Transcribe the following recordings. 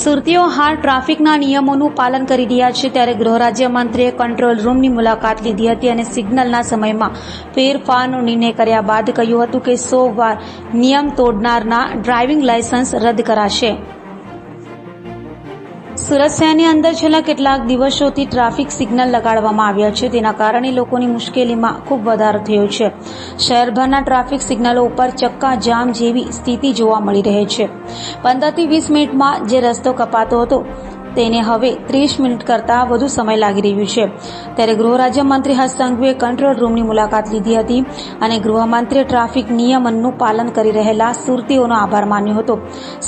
સુરતીઓ હાલ ટ્રાફિકના નિયમોનું પાલન કરી રહ્યા છે, ત્યારે ગૃહ રાજ્યમંત્રીએ કંટ્રોલ રૂમની મુલાકાત લીધી હતી અને સિગ્નલના સમયમાં ફેરફારનો નિર્ણય કર્યા બાદ કહ્યું હતું કે 100 વાર નિયમ તોડનારના ડ્રાઇવિંગ લાયસન્સ રદ કરાશે. સુરત શહેરની અંદર છેલ્લા કેટલાક દિવસોથી ટ્રાફિક સિગ્નલ લગાડવામાં આવ્યા છે. તેના કારણે લોકોની મુશ્કેલીમાં ખૂબ વધારો થયો છે. શહેરભરના ટ્રાફિક સિગ્નલો ઉપર ચક્કા જામ જેવી સ્થિતિ જોવા મળી રહે છે. 15 થી 20 મિનિટમાં જે રસ્તો કપાતો હતો તેને હવે 30 મિનિટ કરતાં વધુ સમય લાગી રહ્યું છે. ત્યારે ગૃહ રાજ્યમંત્રી હર્ષ સંઘવીએ કંટ્રોલ રૂમની મુલાકાત લીધી હતી અને ગૃહમંત્રીએ ટ્રાફિક નિયમનનું પાલન કરી રહેલા સુરતીઓનો આભાર માન્યો હતો.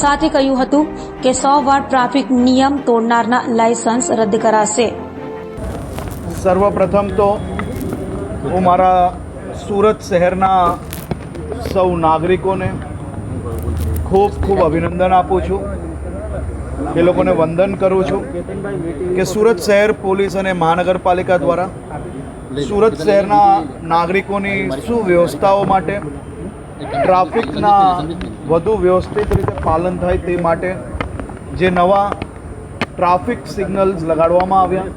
સાથે કહ્યું હતું કે 100 વાર ટ્રાફિક નિયમ તોડનારના લાયસન્સ રદ કરાશે. સર્વપ્રથમ તો હું મારા સુરત શહેરના સૌ નાગરિકોને ખૂબ ખૂબ અભિનંદન આપું છું. એ લોકોને વંદન કરું છું કે સુરત શહેર પોલીસ અને મહાનગરપાલિકા દ્વારા સુરત શહેરના નાગરિકોની સુવ્યવસ્થાઓ માટે ટ્રાફિકના વધુ વ્યવસ્થિત રીતે પાલન થાય તે માટે જે નવા ટ્રાફિક સિગ્નલ્સ લગાડવામાં આવ્યા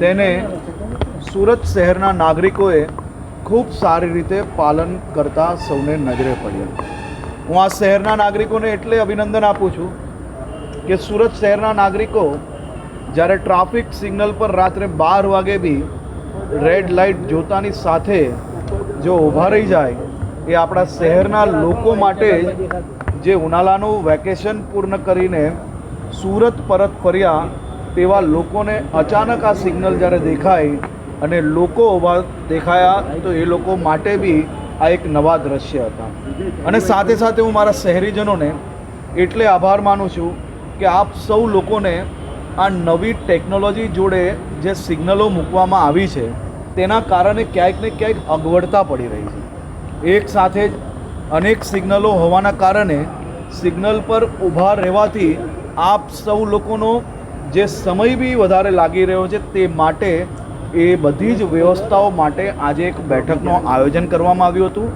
તેને સુરત શહેરના નાગરિકોએ ખૂબ સારી રીતે પાલન કરતા સૌને નજરે પડ્યા. હું આ શહેરના નાગરિકોને એટલે અભિનંદન આપું છું કે સુરત શહેરના નાગરિકો જ્યારે ટ્રાફિક સિગ્નલ પર રાત્રે 12 વાગે બી રેડ લાઇટ જોતાની સાથે જો ઊભા રહી જાય એ આપણા શહેરના લોકો માટે જે ઉનાળાનું વેકેશન પૂર્ણ કરીને સુરત પરત ફર્યા તેવા લોકોને અચાનક આ સિગ્નલ જ્યારે દેખાય અને લોકો ઊભા દેખાયા તો એ લોકો માટે બી આ એક નવા દ્રશ્ય હતા. અને સાથે સાથે હું મારા શહેરીજનોને એટલે આભાર માનું છું કે આપ સૌ લોકોને આ નવી ટેકનોલોજી જોડે જે સિગ્નલો મૂકવામાં આવી છે તેના કારણે ક્યાંક ને ક્યાંક અગવડતા પડી રહી છે. એક સાથે જ અનેક સિગ્નલો હોવાના કારણે સિગ્નલ પર ઊભા રહેવાથી આપ સૌ લોકોનો જે સમય બી વધારે લાગી રહ્યો છે તે માટે એ બધી જ વ્યવસ્થાઓ માટે આજે એક બેઠકનું આયોજન કરવામાં આવ્યું હતું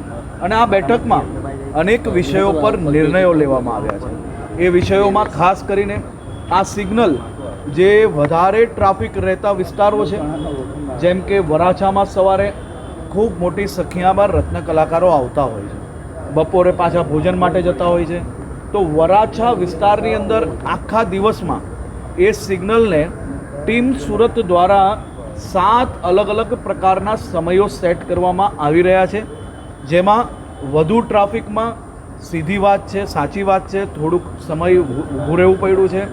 અને આ બેઠકમાં અનેક વિષયો પર નિર્ણયો લેવામાં આવ્યા છે. એ વિષયોમાં ખાસ કરીને આ સિગ્નલ જે વધારે ટ્રાફિક રહેતા વિસ્તારો છે, જેમ કે વરાછામાં સવારે ખૂબ મોટી સંખ્યામાં રત્ન કલાકારો આવતા હોય છે, બપોરે પાછા ભોજન માટે જતા હોય છે, તો વરાછા વિસ્તારની અંદર આખા દિવસમાં એ સિગ્નલને ટીમ સુરત દ્વારા 7 અલગ અલગ પ્રકારના સમયો સેટ કરવામાં આવી રહ્યા છે. જેમાં વધુ ટ્રાફિકમાં સીધી વાત છે, સાચી વાત છે, થોડુંક સમય ઊભું રહેવું પડ્યું છે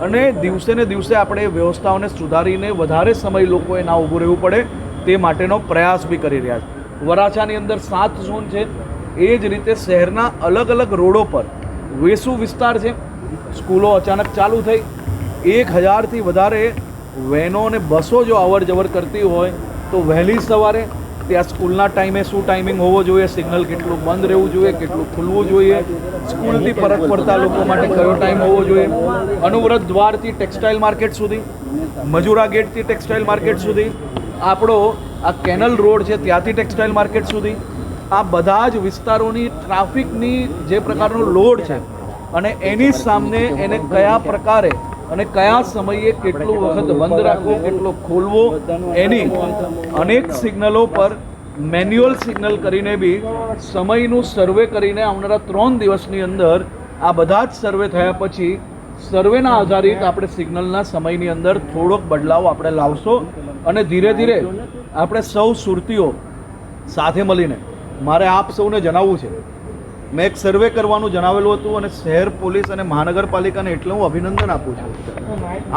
અને દિવસે ને દિવસે આપણે વ્યવસ્થાઓને સુધારીને વધારે સમય લોકોએ ના ઊભું રહેવું પડે તે માટેનો પ્રયાસ બી કરી રહ્યા છે. વરાછાની અંદર 7 ઝોન છે. એ જ રીતે શહેરના અલગ અલગ રોડો પર વેસુ વિસ્તાર છે, સ્કૂલો અચાનક ચાલુ થઈ, 1000થી વધારે વેનો અને બસો જો અવર જવર કરતી હોય તો વહેલી સવારે ત્યાં સ્કૂલના ટાઈમે શું ટાઈમિંગ હોવો જોઈએ, સિગ્નલ કેટલું બંધ રહેવું જોઈએ, કેટલું ખુલવું જોઈએ, સ્કૂલથી પરત ફરતા લોકો માટે કયો ટાઈમ હોવો જોઈએ, અનુવ્રત દ્વારથી ટેક્સટાઇલ માર્કેટ સુધી, મજૂરા ગેટથી ટેક્સટાઇલ માર્કેટ સુધી, આપણો આ કેનલ રોડ છે ત્યાંથી ટેક્સટાઇલ માર્કેટ સુધી, આ બધા જ વિસ્તારોની ટ્રાફિકની જે પ્રકારનો લોડ છે અને એની સામે એને કયા પ્રકારે અને કયા સમયે કેટલું વખત બંધ રાખવો, કેટલો ખોલવો, એની અનેક સિગ્નલો પર મેન્યુઅલ સિગ્નલ કરીને બી સમયનું સર્વે કરીને આવનારા 3 દિવસની અંદર આ બધા જ સર્વે થયા પછી સર્વેના આધારિત આપણે સિગ્નલના સમયની અંદર થોડોક બદલાવ આપણે લાવશો અને ધીરે ધીરે આપણે સૌ સુરતીઓ સાથે મળીને, મારે આપ સૌને જણાવવું છે, મેં એક સર્વે કરવાનું જણાવેલું હતું અને શહેર પોલીસ અને મહાનગરપાલિકાને એટલે હું અભિનંદન આપું છું.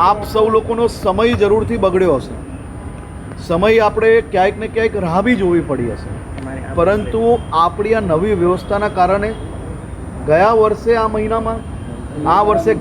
આપ સૌ લોકોનો સમય જરૂરથી બગડ્યો હશે, સમય આપણે ક્યાંક ને ક્યાંક રાહ બી જોવી પડી હશે, પરંતુ આપણી આ નવી વ્યવસ્થાના કારણે ગયા વર્ષે આ મહિનામાં, આ વર્ષે